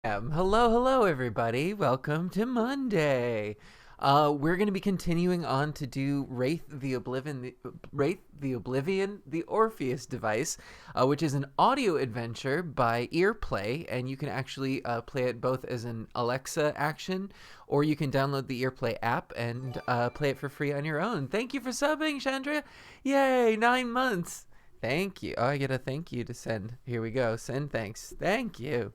Hello, everybody. Welcome to Monday. We're going to be continuing on to do Wraith the Oblivion, the Orpheus device, which is an audio adventure by Earplay, and you can actually play it both as an Alexa action, or you can download the Earplay app and play it for free on your own. Thank you for subbing, Chandra. Yay, 9 months. Thank you. Oh, I get a thank you to send. Here we go. Send thanks. Thank you.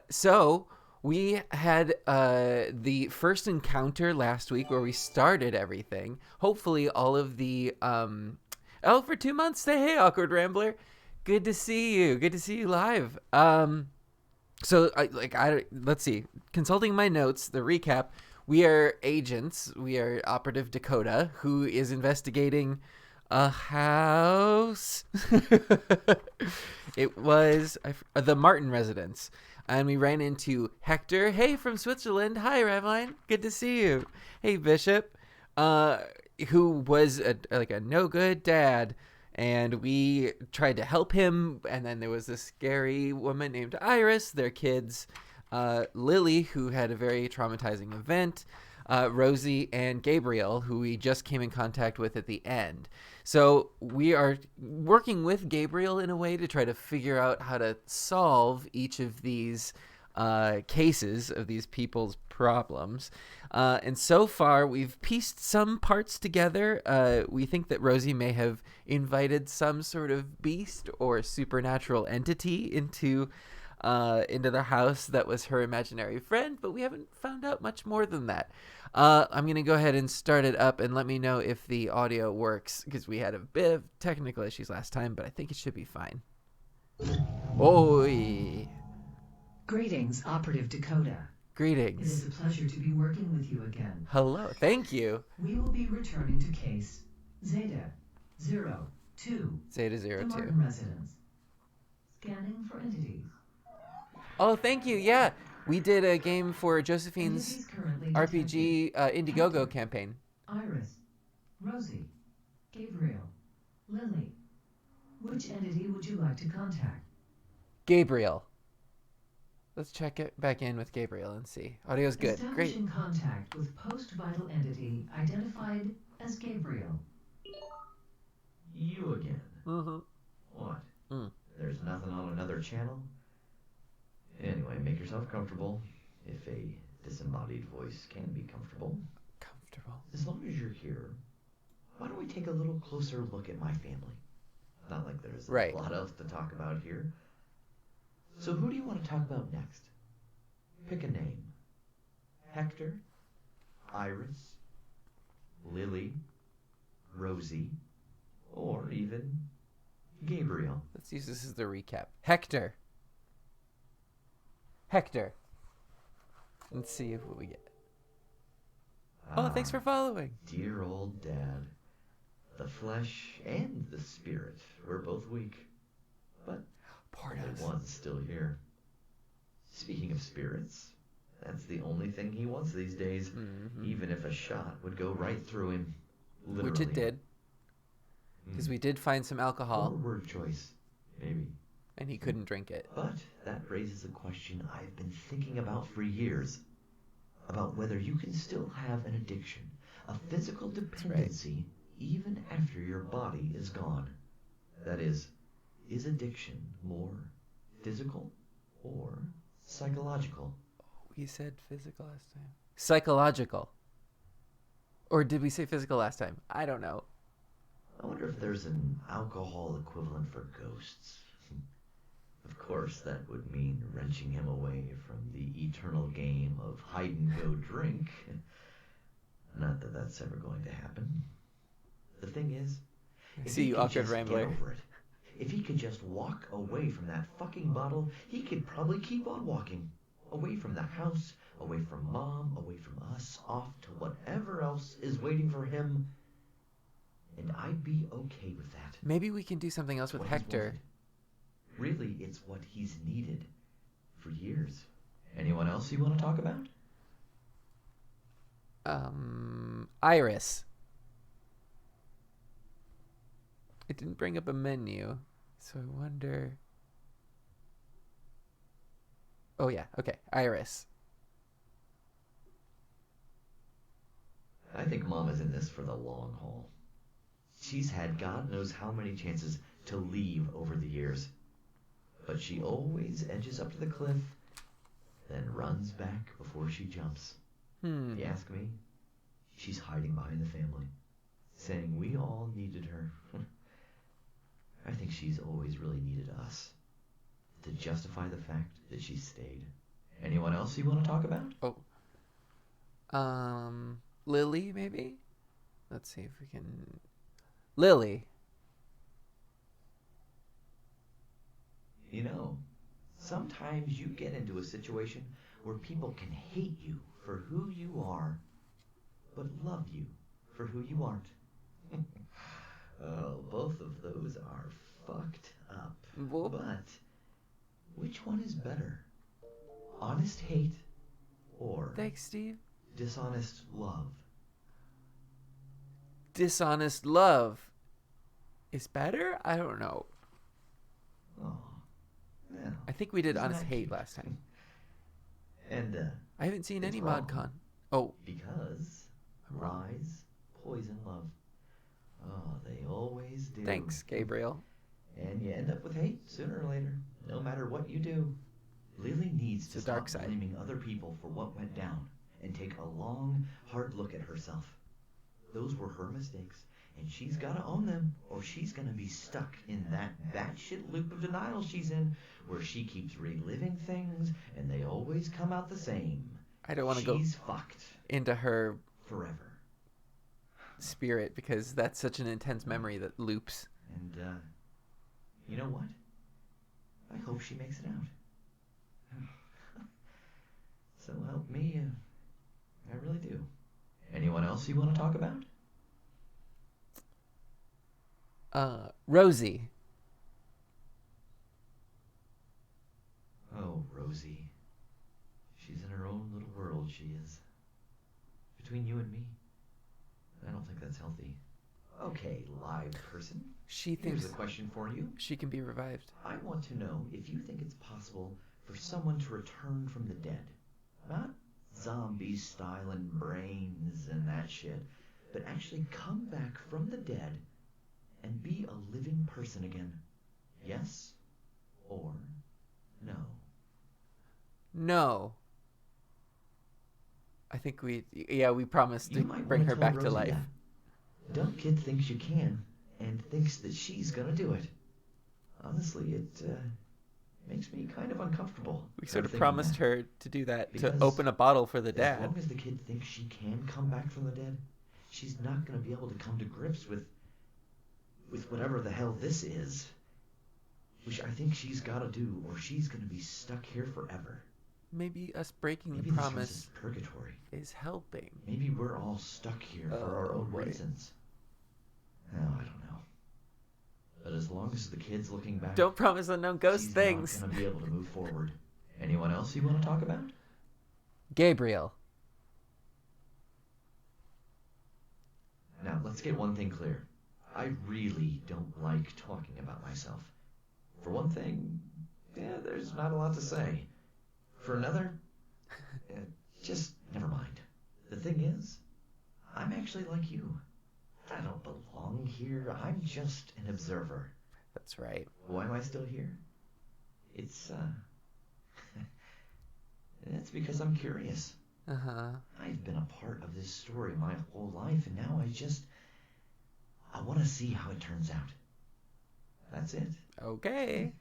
So we had the first encounter last week where we started everything. Hopefully, all of the for 2 months. Say hey, awkward rambler. Good to see you. Good to see you live. Let's see. Consulting my notes, the recap. We are agents. We are Operative Dakota, who is investigating a house. It was the Martin residence. And we ran into Hector. Hey, from Switzerland. Hi, Ravline. Good to see you. Hey, Bishop. Who was a no good dad. And we tried to help him. And then there was this scary woman named Iris. Their kids, Lily, who had a very traumatizing event. Rosie and Gabriel, who we just came in contact with at the end. So we are working with Gabriel in a way to try to figure out how to solve each of these cases of these people's problems. And so far, we've pieced some parts together. We think that Rosie may have invited some sort of beast or supernatural entity into the house that was her imaginary friend, but we haven't found out much more than that. I'm going to go ahead and start it up and let me know if the audio works, because we had a bit of technical issues last time, but I think it should be fine. Oi! Greetings, Operative Dakota. Greetings. It is a pleasure to be working with you again. Hello, thank you. We will be returning to case Zeta 02. Zeta 02. The Martin residence. Scanning for entities. Oh, thank you. Yeah, we did a game for Josephine's RPG Indiegogo Hector, campaign. Iris, Rosie, Gabriel, Lily. Which entity would you like to contact? Gabriel. Let's check it back in with Gabriel and see. Audio's good. Great. Establishing contact with post-vital entity identified as Gabriel. You again. Mm-hmm. What? Mm. There's nothing on another channel? Anyway, make yourself comfortable, if a disembodied voice can be comfortable. Comfortable. As long as you're here, why don't we take a little closer look at my family? Not like there's Right. a lot else to talk about here. So who do you want to talk about next? Pick a name. Hector? Iris? Lily? Rosie? Or even Gabriel? Let's use this as the recap. Hector. Hector. Let's see what we get. Oh, thanks for following. Dear old dad. The flesh and the spirit were both weak. But Poor only us. one's still here. Speaking of spirits, that's the only thing he wants these days. Mm-hmm. Even if a shot would go right through him. Literally. Which it did. Because we did find some Poor alcohol, word choice, maybe. and he couldn't drink it. But that raises a question I've been thinking about for years. About whether you can still have an addiction, a physical dependency, even after your body is gone. That is addiction more physical or psychological? We said physical last time. Psychological. Or did we say physical last time? I don't know. I wonder if there's an alcohol equivalent for ghosts. Of course, that would mean wrenching him away from the eternal game of hide-and-go drink. Not that that's ever going to happen. The thing is, See you, awkward get rambler. over it, if he could just walk away from that fucking bottle, he could probably keep on walking. Away from the house, away from Mom, away from us, off to whatever else is waiting for him. And I'd be okay with that. Maybe we can do something else with What he's Hector. wanted. Really, it's what he's needed for years. Anyone else you want to talk about? Iris. It didn't bring up a menu, so I wonder. Oh, yeah. Okay. Iris. I think Mom is in this for the long haul. She's had God knows how many chances to leave over the years. But she always edges up to the cliff, then runs back before she jumps. If you ask me, she's hiding behind the family, saying we all needed her. I think she's always really needed us to justify the fact that she stayed. Anyone else you want to talk about? Lily, maybe? Let's see if we can... Lily. You know, sometimes you get into a situation where people can hate you for who you are, but love you for who you aren't. Oh, both of those are fucked up. Well, But which one is better? Honest hate or thanks, Steve. dishonest love? Dishonest love is better? I don't know. Oh, well, I think we did isn't honest that hate cute? last time. And I haven't seen It's any wrong. ModCon. Oh, because I'm wrong. lies poison love. Oh, they always do. Thanks, Gabriel. And you end up with hate sooner or later, no matter what you do. Lily needs to It's the dark stop side. blaming other people for what went down and take a long, hard look at herself. Those were her mistakes, and she's got to own them, or she's going to be stuck in that batshit loop of denial she's in, where she keeps reliving things, and they always come out the same. I don't want to go She's fucked into her forever. spirit because that's such an intense memory that loops. And, you know what? I hope she makes it out. So help me, I really do. Anyone else you want to talk about? Rosie. Oh, Rosie. She's in her own little world, she is. Between you and me, I don't think that's healthy. Okay, live person. She Here's thinks a question for you. she can be revived. I want to know if you think it's possible for someone to return from the dead. Not zombie style and brains and that shit, but actually come back from the dead and be a living person again. Yes or no? No. I think we promised to You might bring wanna her tell back to Rosie life. that. Dumb kid thinks you can and thinks that she's gonna do it. Honestly, it makes me kind of uncomfortable. We sort of thinking promised that. her to do that, to Because open a bottle for the As dad. long as the kid thinks she can come back from the dead, she's not going to be able to come to grips with whatever the hell this is. Which I think she's got to do, or she's going to be stuck here forever. Maybe us breaking Maybe the this place promise is purgatory. is helping. Maybe we're all stuck here for our Oh, own boy. reasons. No, I don't know. But as long as the kid's looking back, Don't promise unknown ghost she's things. not going to be able to move forward. Anyone else you want to talk about? Gabriel. Now, let's get one thing clear. I really don't like talking about myself. For one thing, there's not a lot to say. For another, just never mind. The thing is, I'm actually like you. I don't belong here. I'm just an observer. That's right. Why am I still here? It's because I'm curious. Uh-huh. I've been a part of this story my whole life, and now I want to see how it turns out. That's it. Okay.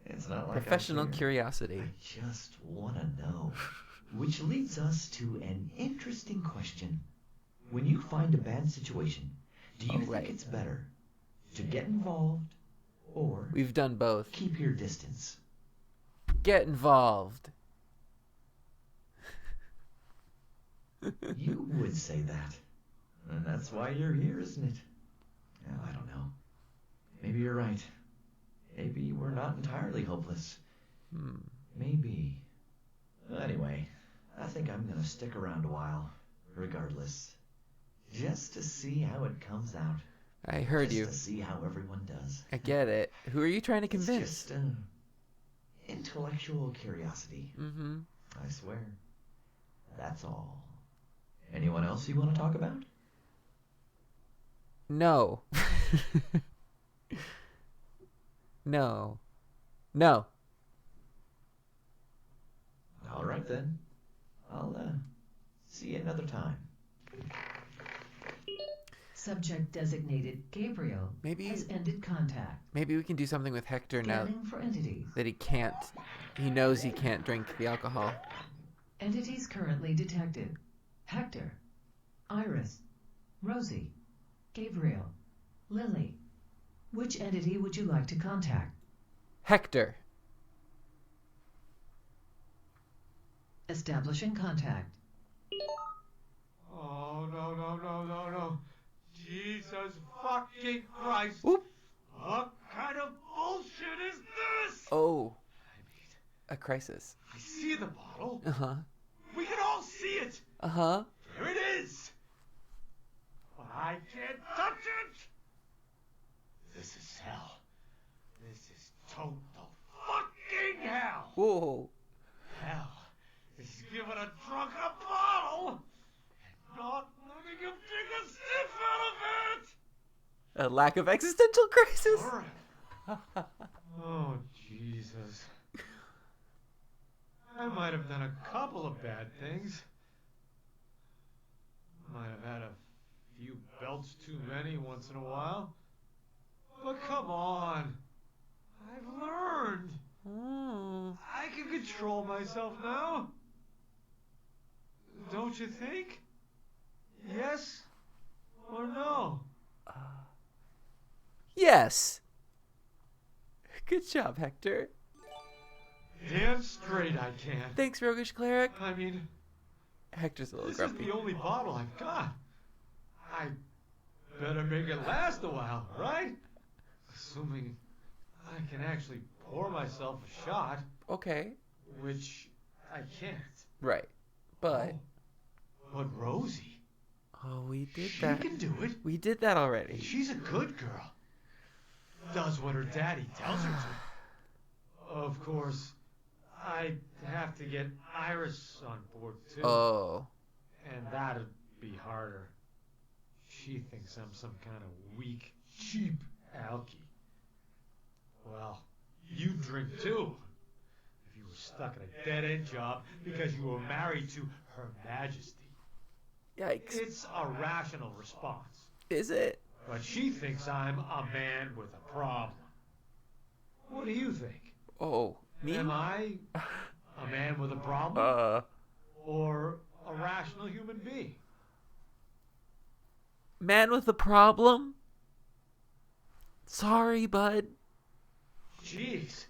It's not like Professional I care. curiosity. I just want to know. Which leads us to an interesting question. When you find a bad situation, do you think right. it's better to get involved or We've done both. keep your distance? Get involved. You would say that. And that's why you're here, isn't it? Well, I don't know. Maybe you're right. Maybe we're not entirely hopeless. Maybe. Anyway, I think I'm going to stick around a while, regardless. Just to see how it comes out. I heard Just you. to see how everyone does. I get it. Who are you trying to It's convince? just intellectual curiosity. Mm-hmm. I swear. That's all. Anyone else you want to talk about? No. No. No. All right then. I'll see you another time. Subject designated Gabriel has ended contact. Maybe we can do something with Hector now Scanning for entities. that he knows he can't drink the alcohol. Entities currently detected. Hector, Iris, Rosie, Gabriel, Lily. Which entity would you like to contact? Hector. Establishing contact. Oh, no. Jesus fucking Christ. Oop. What kind of bullshit is this? Oh. A crisis. I see the bottle. Uh-huh. We can all see it. Uh-huh. There it is. But I can't touch it. This is hell. This is total fucking hell. Whoa. Hell is giving a drunk a bottle and not letting him take a sniff out of it. A lack of existential crisis. Oh, Jesus. I might have done a couple of bad things. Might have had a few belts too many once in a while. But come on. I've learned. I can control myself now. Don't you think? Yes or no? Yes. Good job, Hector. Damn straight I can. Thanks, Roguish Cleric. I mean, Hector's a little this grumpy. is the only bottle I've got. I better make it last a while, right? Assuming I can actually pour myself a shot, Okay. which I can't. Right. But But Rosie, we did she that. can do it. We did that already. She's a good girl. Does what her daddy tells her to. Of course, I have to get Iris on board too. Oh. And that'd be harder. She thinks I'm some kind of weak, cheap alky. Well, you drink too. If you were stuck in a dead-end job because you were married to Her Majesty. Yikes. It's a rational response. Is it? But she thinks I'm a man with a problem. What do you think? Oh. Me? Am I a man with a problem? Or a rational human being? Man with a problem? Sorry, bud. Jeez.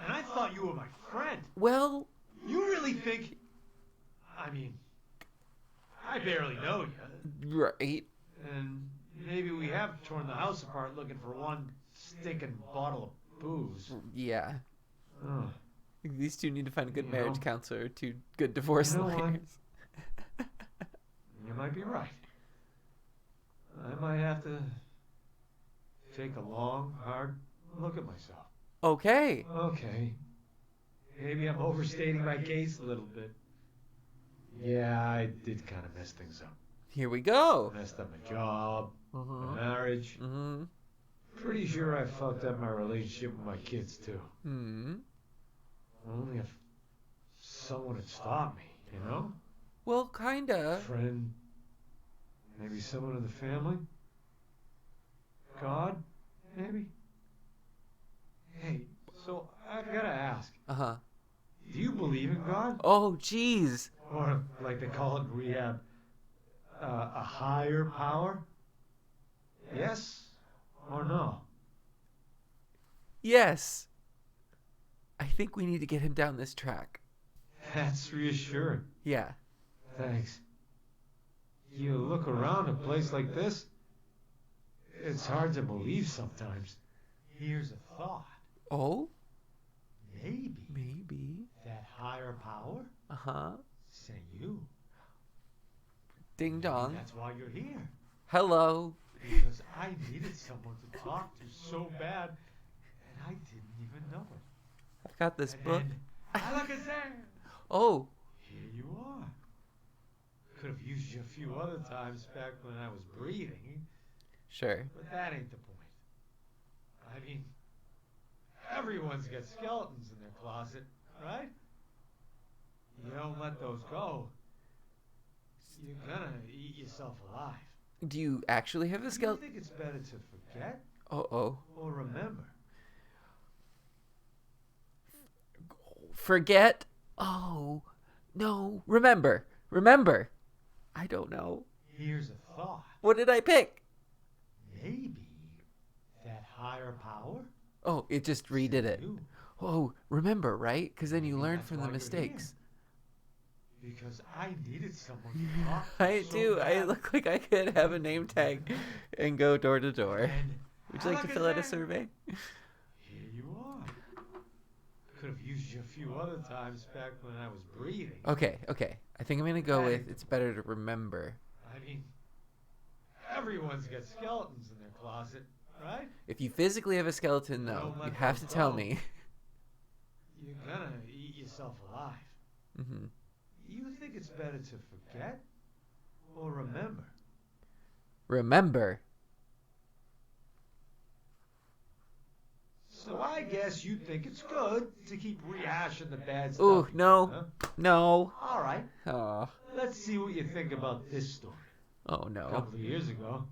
And I thought you were my friend. Well, You really think... I mean, I barely know you. right. And maybe we have torn the house apart looking for one stinking bottle of booze. Yeah. Oh. These two need to find a good You marriage know. counselor or two good divorce You know what? lawyers. You might be right. I might have to take a long, hard look at myself. Okay. Okay. Maybe I'm overstating my case a little bit. Yeah, I did kind of mess things up. Here we go. Messed up my job, my Mm-hmm. marriage. Mm-hmm. Pretty sure I fucked up my relationship with my kids too. Mm-hmm. Only if someone had stopped me, you know? Well, kinda. Friend, maybe someone in the family? God, maybe? Hey, so I gotta ask, Uh-huh. do you believe in God? Oh, jeez. Or, like they call it in rehab, a higher power? Yes or no? Yes. I think we need to get him down this track. That's reassuring. Yeah. Thanks. You look around a place like this, it's hard to believe sometimes. Here's a thought. Oh? Maybe Maybe. that higher power Uh-huh. sent you. Ding Maybe dong. that's why you're here. Hello. Because I needed someone to talk to so bad, and I didn't even know it. got this And book. then, Alakazam! Oh, Here you are. Could have used you a few other times back when I was breathing, sure. but that ain't the point. I mean, everyone's got skeletons in their closet, right? You don't let those go, you're gonna eat yourself alive. Do you actually have a Do you skeleton? think it's better to forget Oh. or remember? Forget. Oh, no. Remember. Remember. I don't know. Here's a thought. What did I pick? Maybe that higher power? Oh, it just redid it. You. Oh, remember, right? Because then you Maybe learn that's from why the you're mistakes. here. Because I needed someone to talk to I so do. I bad. look like I could have a name tag and go door to door. And Would you like to fill out a Alakazam! survey? Here you are. Could have used you a few other times back when I was breathing. Okay. I think I'm going to go with it's better to remember. I mean, everyone's got skeletons in their closet, right? If you physically have a skeleton, no. Don't You let have to those tell go. me. You're gonna eat yourself alive. Hmm. You think it's better to forget or remember? Remember. So I guess you think it's good to keep rehashing the bad stuff. Ooh, again, no. huh? No. All right. Oh. Let's see what you think about this story. Oh, A no. couple of years ago,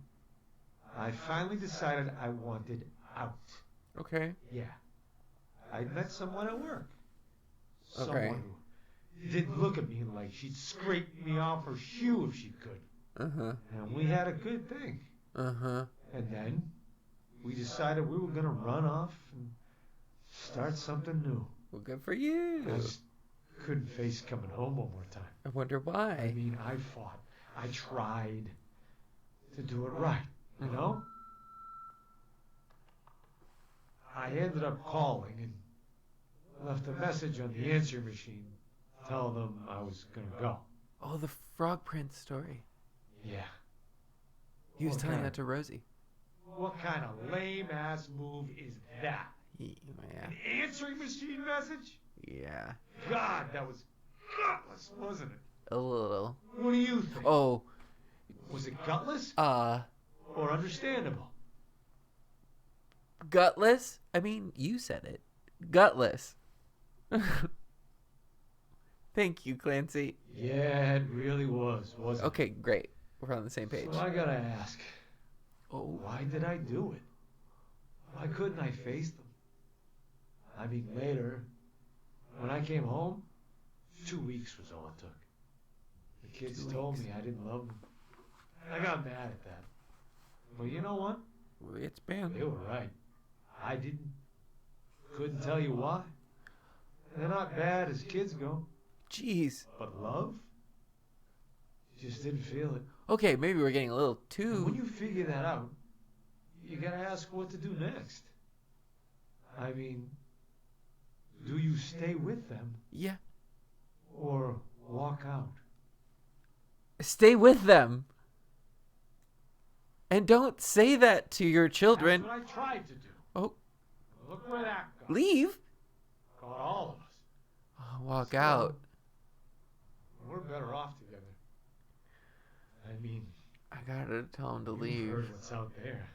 I finally decided I wanted out. Okay. Yeah. I met someone at work. Someone Okay. who didn't look at me like she'd scrape me off her shoe if she could. Uh-huh. And we had a good thing. Uh-huh. And then we decided we were going to run off and start something new. Well, good for you. I just couldn't face coming home one more time. I wonder I why. mean, I fought. I tried to do it right, you know? I ended up calling and left a message on the answering machine telling them I was going to go. Oh, the Frog Prince story. Yeah. He was What telling kind that to Rosie. What kind of lame-ass move is that? Yeah. An answering machine message? Yeah. God, that was gutless, wasn't it? A little. What do you think? Oh. Was it gutless or understandable? Gutless? I mean, you said it. Gutless. Thank you, Clancy. Yeah, it really was, wasn't it? Okay, great. We're on the same page. So I gotta ask, Oh. why did I do it? Why couldn't I face them? I mean, later, when I came home, 2 weeks was all it took. The kids 2 told weeks. me I didn't love them. I got mad at that. But you know what? It's been. They were right. I couldn't tell you why. They're not bad as kids go. Jeez. But love? Just didn't feel it. Okay, maybe we're getting a little And when too. you figure that out, you gotta ask what to do next. I mean, do you stay with them Yeah. or walk out? Stay with them. And don't say that to your children. That's what I tried to do. Oh, Look where that got. leave. Got all of us. Oh, walk Still, out. We're better off together. I mean, I gotta tell him to you've leave. heard what's out there.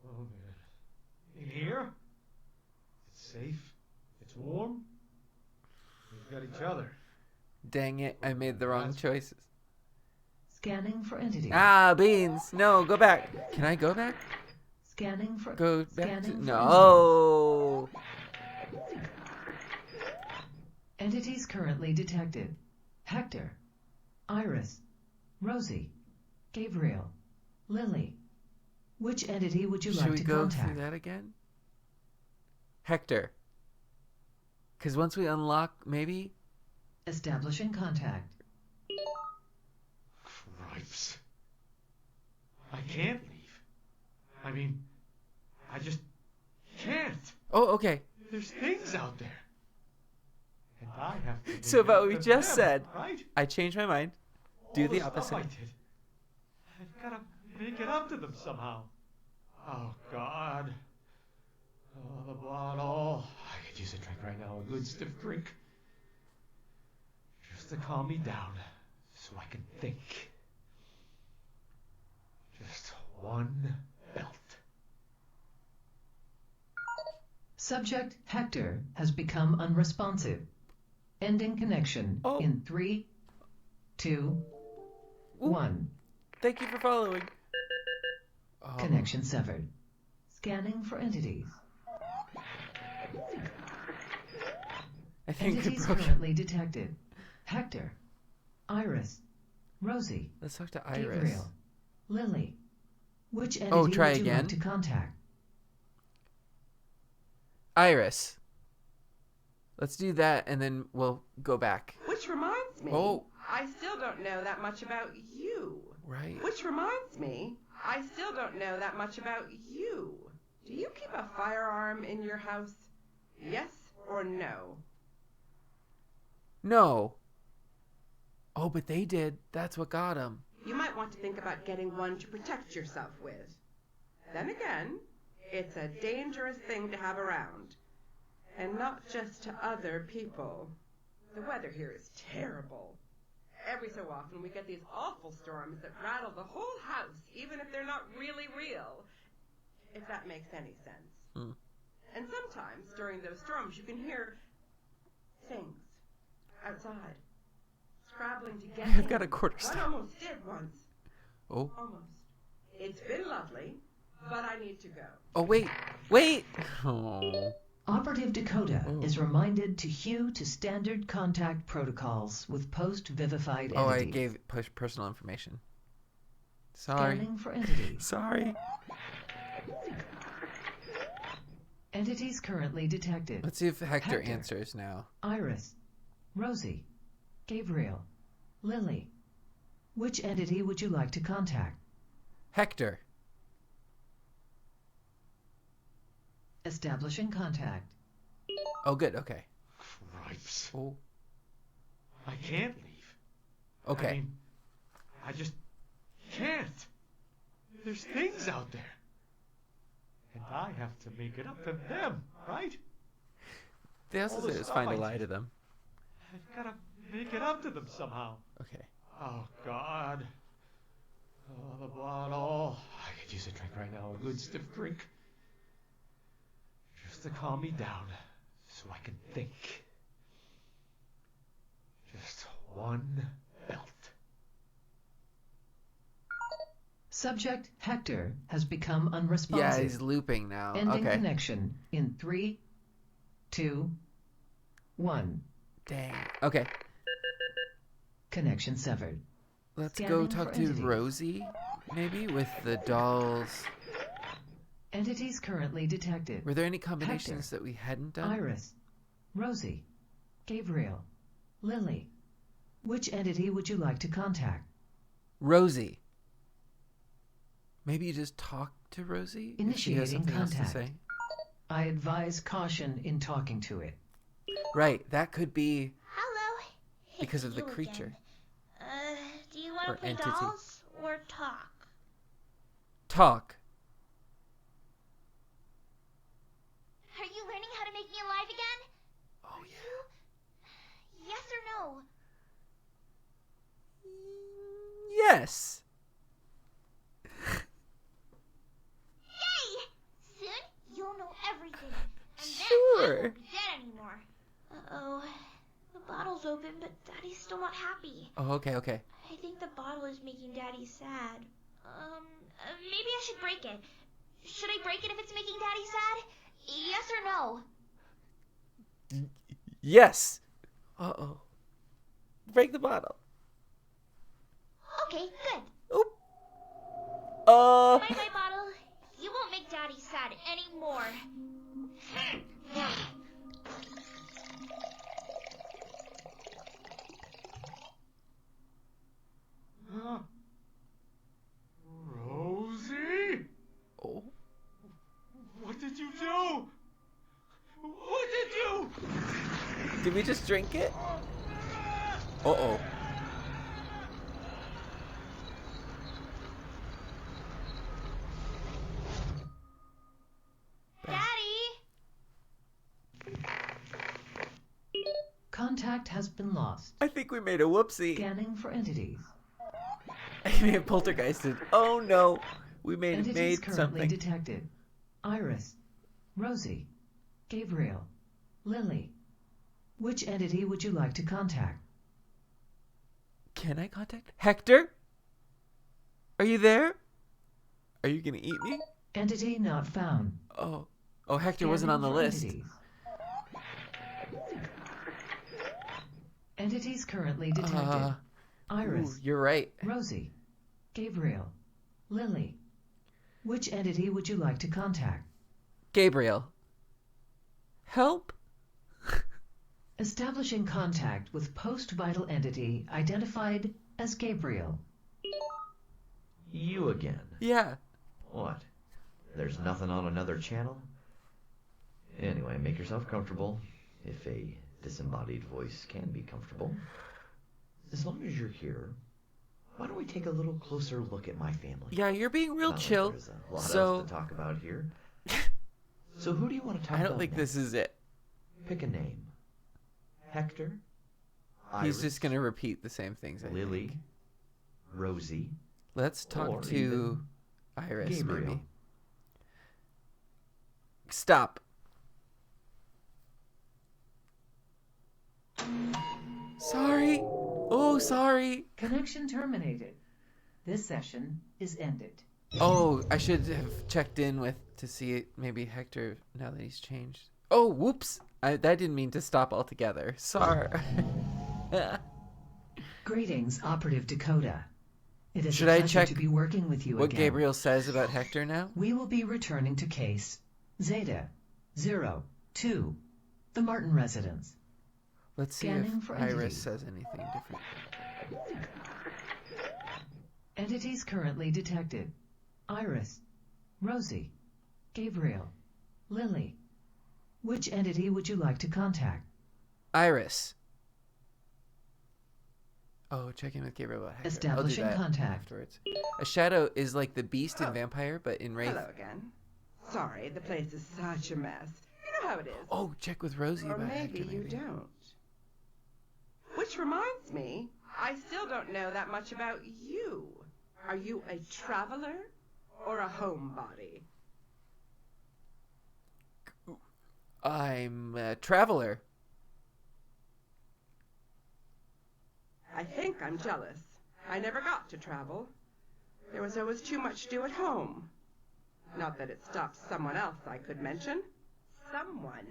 Oh man. In here, it's safe. It's warm. We've got each other. Dang it, I made the wrong choices. Scanning for entity. Ah, beans. No, go back. Can I go back? Scanning for. Go back Scanning to. for No. Entities currently detected. Hector, Iris, Rosie, Gabriel, Lily. Which entity would you Should like we to go contact? through that again? Hector. Because once we unlock, maybe. Establishing contact. Cripes. I can't leave. I mean, I just can't. Oh, okay. There's things out there. And I have to. So about what we make just them, said. Right? I changed my mind. Do All the stuff opposite. I did. I've got to make it up to them somehow. Oh, God. Oh, the bottle. I could use a drink right now, a good stiff drink. Just to calm me down, so I can think. Just one belt. Subject Hector has become unresponsive. Ending connection in 3, 2, 1. Thank you for following. Connection severed. Scanning for entities. I think Entities it broke. currently detected. Hector, Iris, Rosie, Let's talk to Iris. Gabriel, Lily. Which entity try would you again? like to contact? Iris. Let's do that, and then we'll go back. Which reminds me, Oh. I still don't know that much about you. Right. Which reminds me, I still don't know that much about you. Do you keep a firearm in your house? Yes or no? No. Oh, but they did. That's what got him. You might want to think about getting one to protect yourself with. Then again, it's a dangerous thing to have around. And not just to other people. The weather here is terrible. Every so often we get these awful storms that rattle the whole house, even if they're not really real. If that makes any sense. And sometimes during those storms you can hear things outside. Scrabbling to get I've in. got a quarter One staff. almost did once. Oh. Almost. It's been lovely, but I need to go. Oh, wait. Wait. Oh. Operative Dakota is reminded to hew to standard contact protocols with post-vivified entities. Oh, I gave personal information. Sorry. Scanning for entities. Sorry. Entities currently detected. Let's see if Hector Hector. answers now. Iris, Rosie, Gabriel, Lily. Which entity would you like to contact? Hector. Establishing contact. Oh, good. Okay. Cripes. Oh. I can't leave. Okay. I mean, I just can't. There's things out there. And I have to make it up to them, right? They also all said the it was stuff fine I to lie did. to them. I've got to make it up to them somehow. Okay. Oh, God. Oh, the bottle. I could use a drink right now, a good stiff drink. Just to calm me down, so I can think. Just one belt. Subject Hector has become unresponsive. Yeah, he's looping now. Ending Okay. connection in 3, 2, 1. Dang. Okay. Connection severed. Let's Scanning go for talk to entities. Rosie, maybe, with the dolls. Entities currently detected. Were there any combinations that we hadn't done? Iris, Rosie, Gabriel, Lily. Which entity would you like to contact? Rosie. Maybe you just talk to Rosie if she has Initiating something else to contact. say. I advise caution in talking to it. Right, that could be Hello. because of the You again. creature. Do you want Or to play entity. dolls or talk? Talk. Are you learning how to make me alive again? Oh, yeah. Yes or no? Yes. Yay! Soon you'll know everything. And then I Sure. won't be dead anymore. Uh-oh. The bottle's open, but Daddy's still not happy. Oh, okay, okay. I think the bottle is making Daddy sad. Maybe I should break it. Should I break it if it's making Daddy sad? Yes or no? Yes. Uh-oh. Break the bottle. Okay, good. Oop. Bye-bye, bottle. You won't make Daddy sad anymore. Rosie? Oh. What did you do? What did you? Did we just drink it? Uh-oh. Daddy? Contact has been lost. I think we made a whoopsie. Scanning for entities. I may have poltergeisted. Oh no. We Entities made currently something. detected. Iris, Rosie, Gabriel, Lily. Which entity would you like to contact? Can I contact Hector? Are you there? Are you gonna eat me? Entity not found. Oh, Hector wasn't on the Scanning for list. Entities. Entities currently detected. Iris, Ooh, you're right. Rosie, Gabriel, Lily. Which entity would you like to contact? Gabriel. Help? Establishing contact with post-vital entity identified as Gabriel. You again. Yeah. What? There's nothing on another channel? Anyway, make yourself comfortable, if a disembodied voice can be comfortable. As long as you're here, why don't we take a little closer look at my family? Yeah, you're being real Not like chill. there's a lot So else to talk about here. So who do you want to talk I about don't think next? this is it. Pick a name. Hector? He's Iris, just gonna repeat the same things. I Lily? think. Rosie? Let's Or talk to even Iris, Gabriel? maybe. Stop. Sorry. Oh, sorry. Connection terminated. This session is ended. Oh, I should have checked in to see maybe Hector now that he's changed. Oh, whoops. That didn't mean to stop altogether. Sorry. Greetings, Operative Dakota. It is Should a I pleasure check to be working with you what again. Gabriel says about Hector now? We will be returning to case Zeta 02, the Martin residence. Let's see Scanning if for Iris entity. says anything different. Entities currently detected. Iris, Rosie, Gabriel, Lily. Which entity would you like to contact? Iris. Oh, check in with Gabriel about Hector. Establishing I'll do that contact. afterwards. A shadow is like the beast in Vampire, but in Wraith. Hello again. Sorry, the place is such a mess. You know how it is. Oh, check with Rosie Or about maybe Hector. you don't. Which reminds me, I still don't know that much about you. Are you a traveler or a homebody? I'm a traveler. I think I'm jealous. I never got to travel. There was always too much to do at home. Not that it stopped someone else I could mention. Someone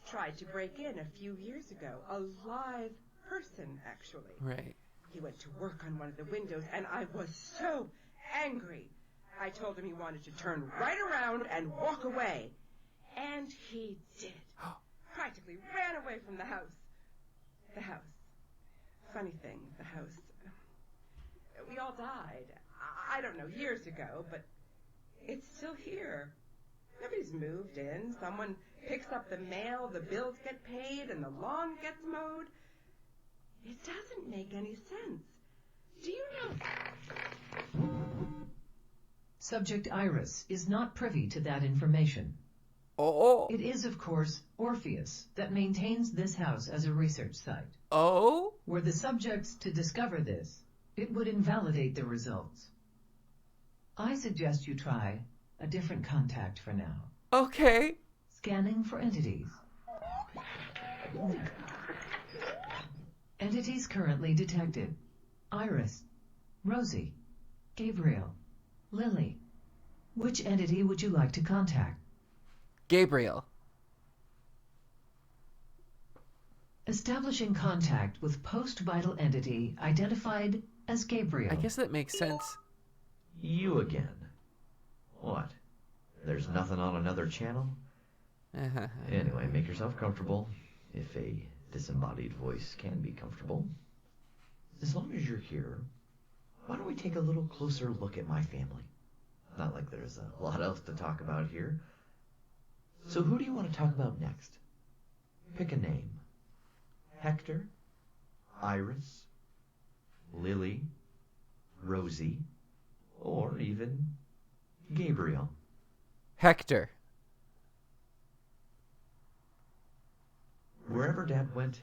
tried to break in a few years ago. A live person, actually. Right. He went to work on one of the windows, and I was so angry. I told him he wanted to turn right around and walk away. And he did. Practically ran away from the house. The house. Funny thing, the house. We all died. I don't know, years ago, but it's still here. Nobody's moved in. Someone picks up the mail, the bills get paid, and the lawn gets mowed. It doesn't make any sense. Do you know? Subject Iris is not privy to that information. Oh. It is, of course, Orpheus that maintains this house as a research site. Oh. Were the subjects to discover this, it would invalidate the results. I suggest you try a different contact for now. Okay. Scanning for entities. Entities currently detected. Iris, Rosie, Gabriel, Lily. Which entity would you like to contact? Gabriel. Establishing contact with post-vital entity identified as Gabriel. I guess that makes sense. You again. What? There's nothing on another channel? Anyway, make yourself comfortable, if a disembodied voice can be comfortable. As long as you're here, why don't we take a little closer look at my family? Not like there's a lot else to talk about here. So who do you want to talk about next? Pick a name. Hector? Iris? Lily? Rosie? Or even Gabriel? Hector. Wherever Dad went,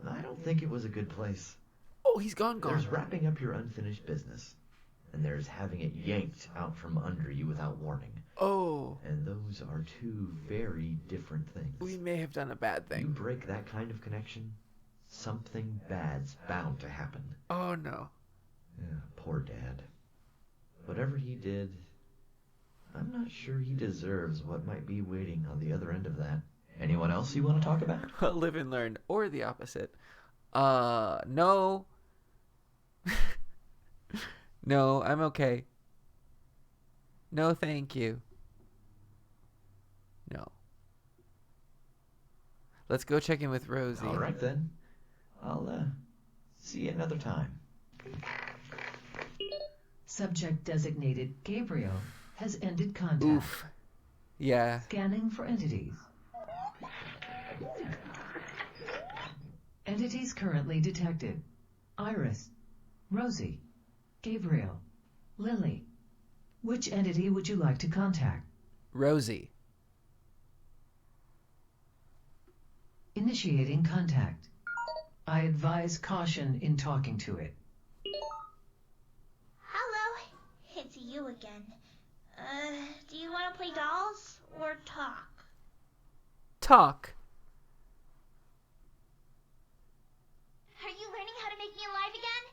I don't think it was a good place. Oh, he's gone. There's wrapping up your unfinished business, and there's having it yanked out from under you without warning. Oh. And those are two very different things. We may have done a bad You thing. break that kind of connection, something bad's bound to happen. Oh, no. Yeah, poor Dad. Whatever he did, I'm not sure he deserves what might be waiting on the other end of that. Anyone else you want to talk about? Live and learn. Or the opposite. No. No, I'm okay. No, thank you. No. Let's go check in with Rosie. All right, then. I'll, see you another time. Subject designated Gabriel has ended contact. Oof. Yeah. Scanning for entities. Entities currently detected. Iris, Rosie, Gabriel, Lily. Which entity would you like to contact? Rosie. Initiating contact. I advise caution in talking to it. Hello, it's you again. Do you want to play dolls or talk? Talk. Are you learning how to make me alive again?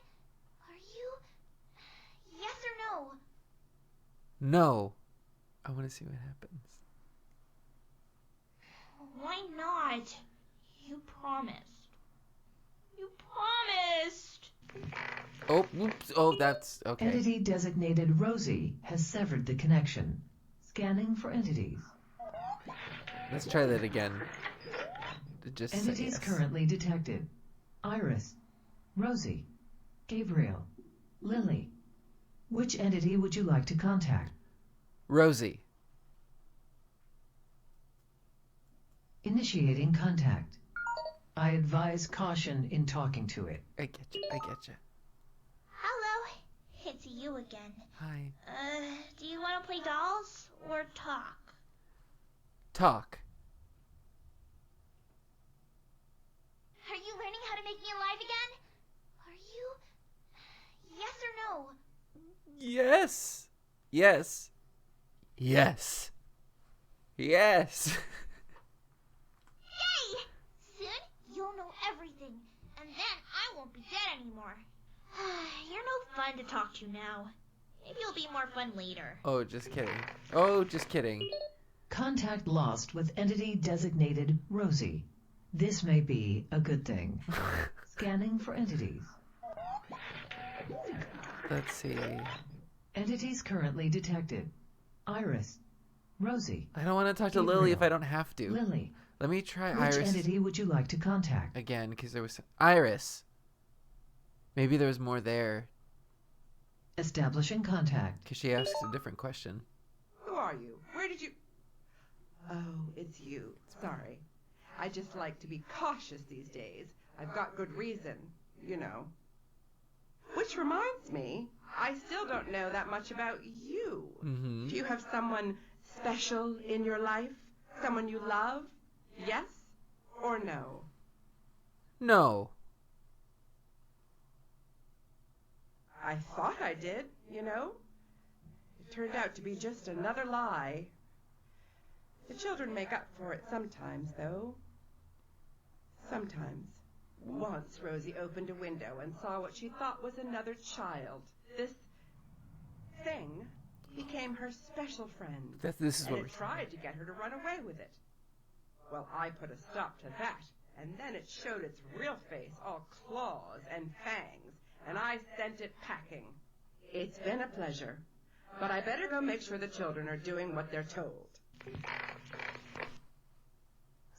Are you? Yes or no? No. I want to see what happens. Why not? You promised. You promised. Oh, oops. Oh, that's okay. Entity designated Rosie has severed the connection. Scanning for entities. Let's try that again. Just say Entities yes. currently detected. Iris, Rosie, Gabriel, Lily. Which entity would you like to contact? Rosie. Initiating contact. I advise caution in talking to it. I get you. I get you. Hello, it's you again. Hi. Do you want to play dolls or talk? Talk. Are you learning how to make me alive again? Are you? Yes or no? Yes. Yes. Yes. Yes. Yay! Soon you'll know everything, and then I won't be dead anymore. You're no fun to talk to now. Maybe you'll be more fun later. Oh, just kidding. Oh, just kidding. Contact lost with entity designated Rosie. This may be a good thing. Scanning for entities. Let's see. Entities currently detected. Iris, Rosie, I don't want to talk to Lily if I don't have to. Lily. Let me try Which Iris entity would you like to contact? again, because there was Iris. Maybe there was more there, Establishing contact. because she asked a different question. Who are you? Where did you... Oh, it's you. Sorry. I just like to be cautious these days. I've got good reason, you know. Which reminds me, I still don't know that much about you. Mm-hmm. Do you have someone special in your life? Someone you love? Yes or no? No. I thought I did, you know. It turned out to be just another lie. The children make up for it sometimes, though. Sometimes. Once Rosie opened a window and saw what she thought was another child. This thing became her special friend. This is And what it tried to get her to run away with it. Well, I put a stop to that, and then it showed its real face, all claws and fangs, and I sent it packing. It's been a pleasure, but I better go make sure the children are doing what they're told.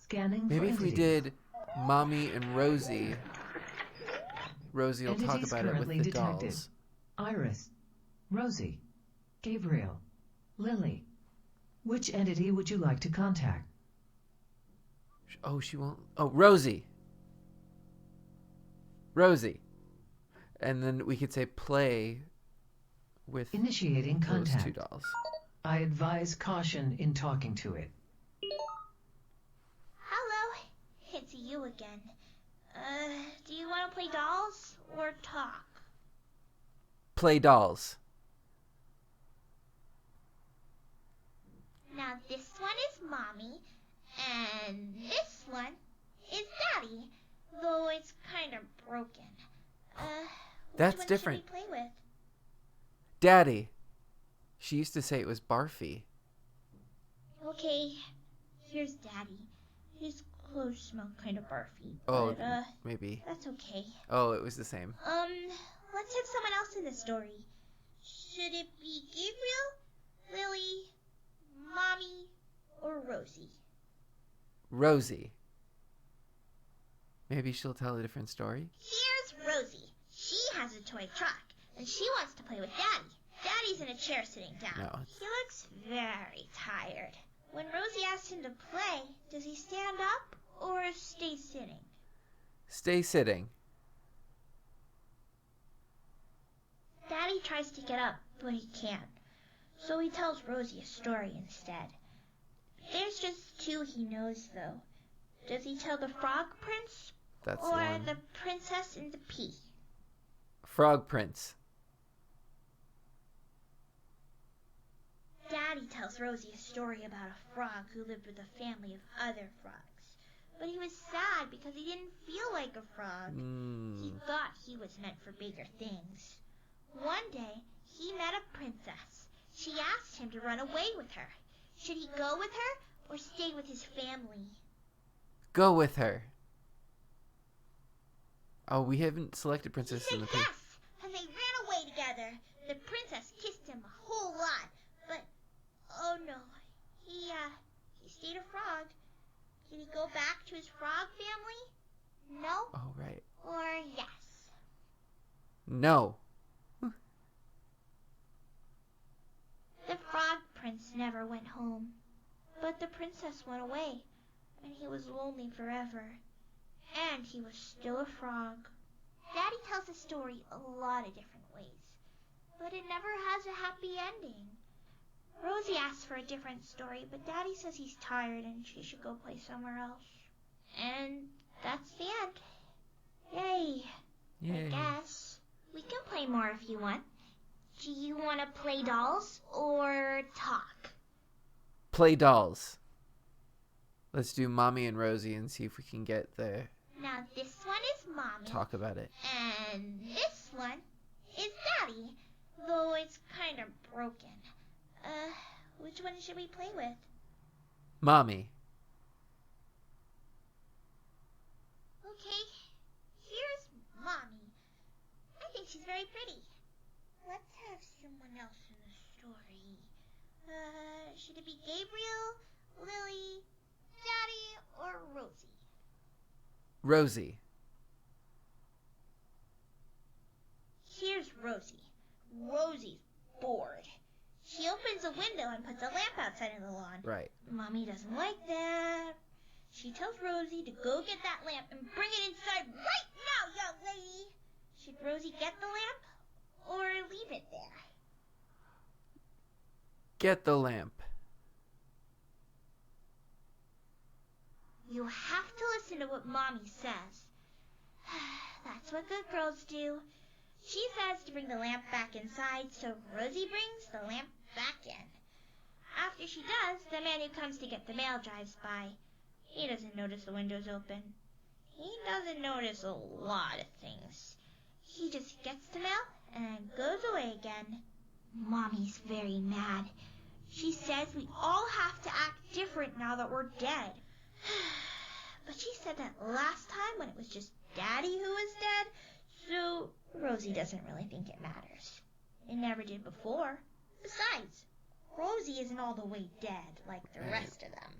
Scanning Maybe for if we entities. did Mommy and Rosie, Rosie will talk Entities about it with currently the detected. dolls. Iris, Rosie, Gabriel, Lily. Which entity would you like to contact? Oh, she won't. Oh, Rosie. Rosie. And then we could say play with Initiating those contact. two dolls. I advise caution in talking to it. Hello, it's you again. Do you want to play dolls or talk? Play dolls. Now this one is Mommy, and this one is Daddy, though it's kind of broken. That's which one different. should we play with? Daddy. She used to say it was barfy. Okay, here's Daddy. His clothes smell kind of barfy. Oh, but, maybe. that's okay. Oh, it was the same. Let's have someone else in the story. Should it be Gabriel, Lily, Mommy, or Rosie? Rosie. Maybe she'll tell a different story. Here's Rosie. She has a toy truck, and she wants to play with Daddy. Daddy's in a chair sitting down. No. He looks very tired. When Rosie asks him to play, does he stand up or stay sitting? Stay sitting. Daddy tries to get up, but he can't. So he tells Rosie a story instead. There's just two he knows, though. Does he tell the Frog Prince That's or the one. the Princess and the Pea? Frog Prince. Daddy tells Rosie a story about a frog who lived with a family of other frogs. But he was sad because he didn't feel like a frog. He thought he was meant for bigger things. One day, he met a princess. She asked him to run away with her. Should he go with her or stay with his family? Go with her. Oh, we haven't selected He Princess said in the Pink. yes, and they ran away together. The princess kissed him a whole lot, but oh no, he stayed a frog. Can he go back to his frog family? No Oh, right. or yes? No. The frog prince never went home, but the princess went away, and he was lonely forever. And he was still a frog. Daddy tells the story a lot of different ways, but it never has a happy ending. Rosie asks for a different story, but Daddy says he's tired and she should go play somewhere else. And that's the end. Yay. Yay. I guess. We can play more if you want. Do you want to play dolls or talk? Play dolls. Let's do Mommy and Rosie and see if we can get the Now this one is Mommy. talk about it. And this one is Daddy, though it's kind of broken. Which one should we play with? Mommy. Okay, here's Mommy. I think she's very pretty. Let's have someone else in the story. Should it be Gabriel, Lily, Daddy, or Rosie? Rosie. Here's Rosie. Rosie's bored. She opens a window and puts a lamp outside in the lawn. Right. Mommy doesn't like that. She tells Rosie to go get that lamp and bring it inside right now, young lady. Should Rosie get the lamp or leave it there? Get the lamp. You have to listen to what Mommy says. That's what good girls do. She says to bring the lamp back inside, so Rosie brings the lamp back in. After she does, the man who comes to get the mail drives by. He doesn't notice the window's open. He doesn't notice a lot of things. He just gets the mail and goes away again. Mommy's very mad. She says we all have to act different now that we're dead. But she said that last time when it was just Daddy who was dead, so Rosie doesn't really think it matters. It never did before. Besides, Rosie isn't all the way dead like the rest of them.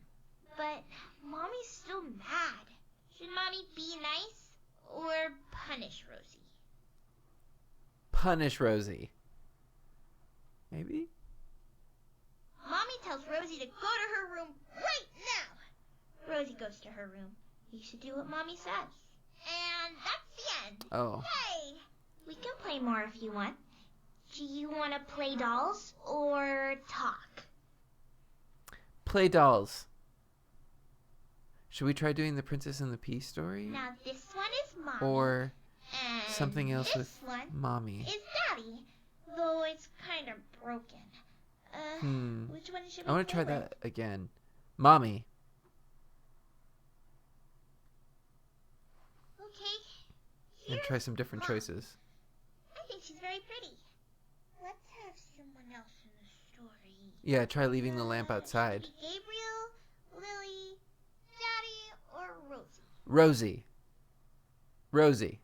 But Mommy's still mad. Should Mommy be nice or punish Rosie? Punish Rosie. Maybe? Mommy tells Rosie to go to her room right now. Rosie goes to her room. You should do what Mommy says. And that's the end. Oh. Hey! We can play more if you want. Do you want to play dolls or talk? Play dolls. Should we try doing the Princess and the Pea story? Now this one is Mommy. or And something else with this one Mommy. is Daddy, though it's kind of broken. Which one should we I want to play try with? that again. Mommy. Okay. And Here's try some different Mom. choices. I think she's very pretty. Let's have someone else in the story. Yeah, try leaving the lamp outside. Should it be Gabriel, Lily, Daddy, or Rosie? Rosie. Rosie.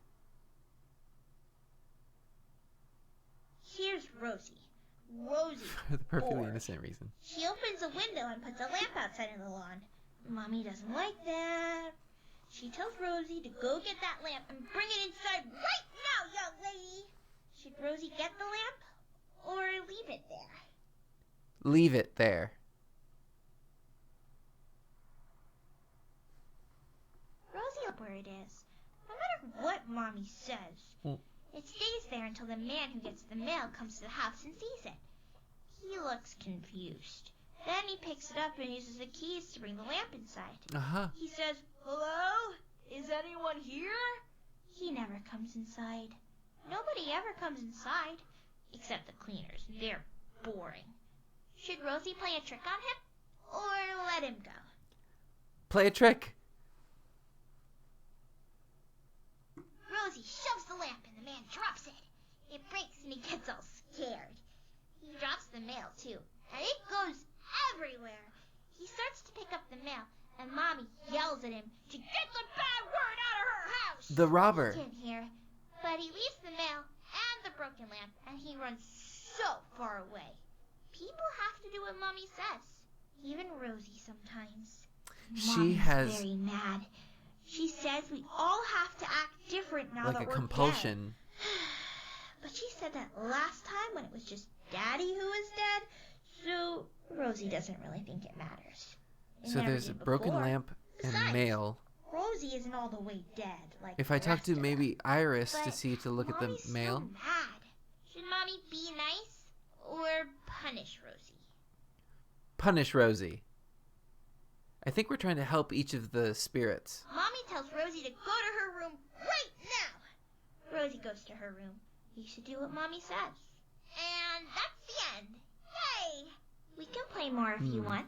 Here's Rosie. Rosie. For the perfectly bored. innocent reason. She opens a window and puts a lamp outside in the lawn. Mommy doesn't like that. She tells Rosie to go get that lamp and bring it inside right now, young lady. Should Rosie get the lamp or leave it there? Leave it there. Rosie will where it is. No matter what Mommy says, it stays there until the man who gets the mail comes to the house and sees it. He looks confused. Then he picks it up and uses the keys to bring the lamp inside. Uh-huh. He says, "Hello? Is anyone here?" He never comes inside. Nobody ever comes inside, except the cleaners. They're boring. Should Rosie play a trick on him, or let him go? Play a trick. Rosie shoves the lamp and the man drops it. It breaks and he gets all scared. He drops the mail too, and it goes everywhere. He starts to pick up the mail, and Mommy yells at him to get the bad word out of her house. The robber. He can't hear, but he leaves the mail and the broken lamp, and he runs so far away. People have to do what Mommy says, even Rosie sometimes. She Mommy's has very mad. She says we all have to act different now like that a we're compulsion. dead. But she said that last time when it was just Daddy who was dead, so Rosie doesn't really think it matters. It So never there's a did broken before. lamp and Besides, mail. Rosie isn't all the way dead like If I the talk rest to of maybe Iris to But see to look at the Mommy's mail. So mad. Should Mommy be nice or punish Rosie? Punish Rosie. I think we're trying to help each of the spirits. Mommy tells Rosie to go to her room right now. Rosie goes to her room. You should do what Mommy says. And that's the end. Yay! We can play more if you want.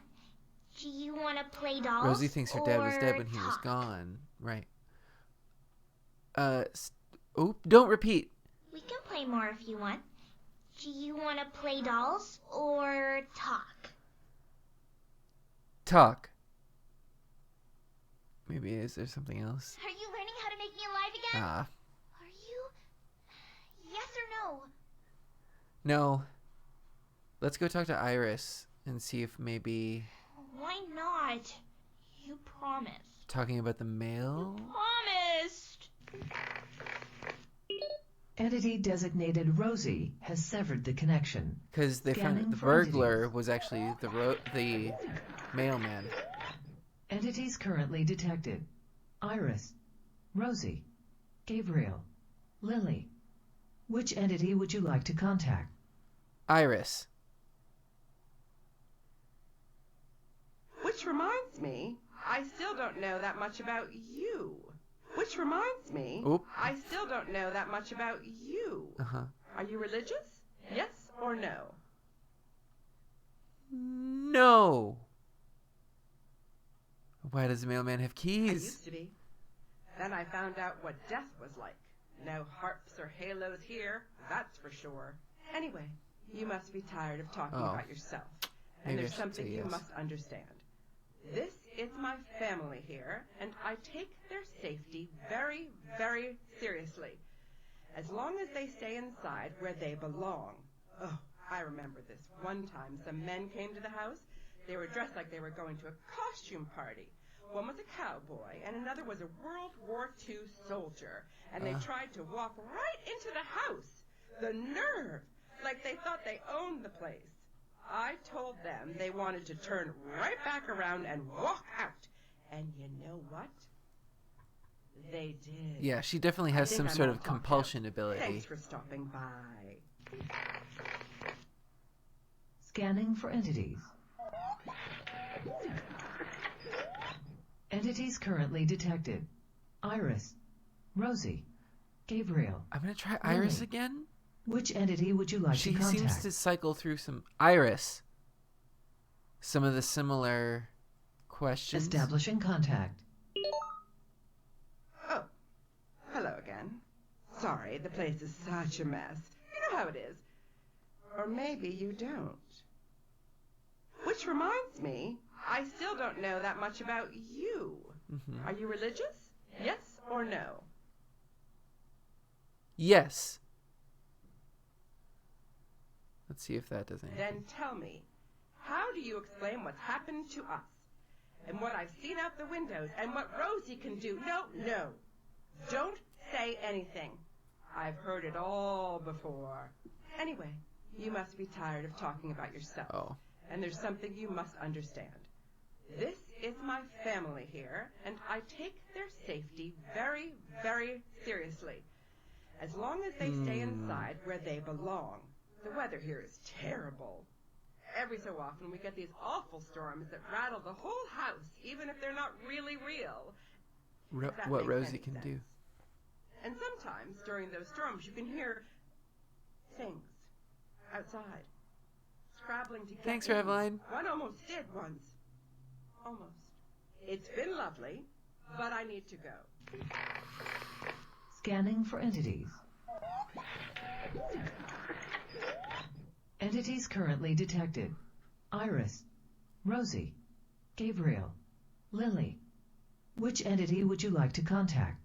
Do you want to play dolls? Rosie thinks her dad was dead or when he was talk? gone. Right. Don't repeat. We can play more if you want. Do you want to play dolls or talk? Talk. Maybe is there something else? Are you learning how to make me alive again? Ah. Are you? Yes or no? No. Let's go talk to Iris and see if maybe Why not? You promised. talking about the mail. Promised. Entity designated Rosie has severed the connection. Because they found Scanning the for burglar entities. was actually the mailman. Entities currently detected. Iris, Rosie, Gabriel, Lily. Which entity would you like to contact? Iris. Which reminds me, I still don't know that much about you. Which reminds me, Oop. I still don't know that much about you. Uh-huh. Are you religious? Yes or no? No. Why does the mailman have I keys? used to be. Then I found out what death was like. No harps or halos here, that's for sure. Anyway, you must be tired of talking Oh. about yourself. Maybe And I there's should something say you yes. must understand. This is my family here, and I take their safety very, very seriously. As long as they stay inside where they belong. Oh, I remember this. One time some men came to the house. They were dressed like they were going to a costume party. One was a cowboy, and another was a World War II soldier. And they tried to walk right into the house. The nerve! Like they thought they owned the place. I told them they wanted to turn right back around and walk out. And you know what? They did. Yeah, she definitely I has think some I'm sort all of talked out. compulsion ability. Thanks for stopping by. Scanning for entities. Entities currently detected. Iris, Rosie, Gabriel. I'm going to try Iris Lily. again. Which entity would you like She to contact? seems to cycle through Iris. Some of the similar questions. Establishing contact. Oh, hello again. Sorry, the place is such a mess. You know how it is. Or maybe you don't. Which reminds me, I still don't know that much about you. Mm-hmm. Are you religious? Yes or no? Yes. Let's see if that does anything. Then tell me, how do you explain what's happened to us? And what I've seen out the windows, and what Rosie can do? No. Don't say anything. I've heard it all before. Anyway, you must be tired of talking about yourself. Oh. And there's something you must understand. This is my family here, and I take their safety very, very seriously. As long as they stay inside where they belong. The weather here is terrible. Every so often we get these awful storms that rattle the whole house, even if they're not really real. If that What makes Rosie any can sense. do. And sometimes during those storms you can hear things outside, scrabbling to get Thanks, in. Revline. One almost did once. Almost. It's been lovely, but I need to go. Scanning for entities. Entities currently detected. Iris, Rosie, Gabriel, Lily. Which entity would you like to contact?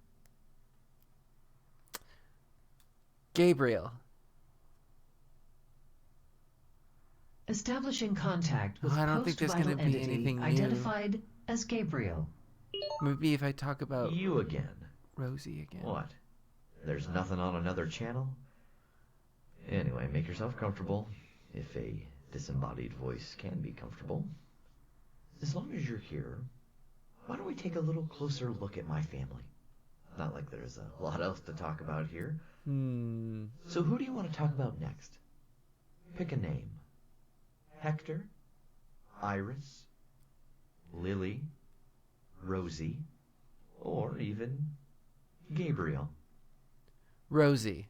Gabriel. Establishing contact with I don't think there's post-vital gonna be entity anything new. identified as Gabriel. Maybe if I talk about You again. Rosie again. What? There's nothing on another channel? Anyway, make yourself comfortable, if a disembodied voice can be comfortable. As long as you're here, why don't we take a little closer look at my family? Not like there's a lot else to talk about here. So who do you want to talk about next? Pick a name. Hector? Iris? Lily? Rosie? Or even Gabriel? Rosie.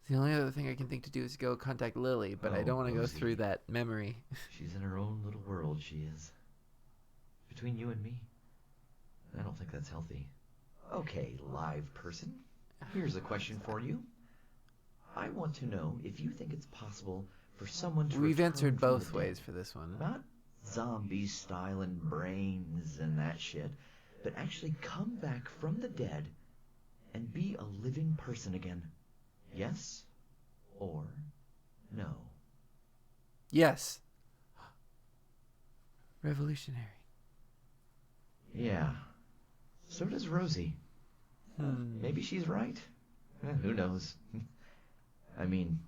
The only other thing I can think to do is go contact Lily, but I Oh, don't want to go Rosie. through that memory. She's in her own little world, she is. Between you and me, I don't think that's healthy. Okay, live person, here's a question for you. I want to know if you think it's possible for someone to We've return answered from both the ways dead. for this one. Not zombies styling brains and that shit, but actually come back from the dead and be a living person again. Yes or no? Yes. Revolutionary. Yeah. So does Rosie. Maybe she's right. Who knows? I mean,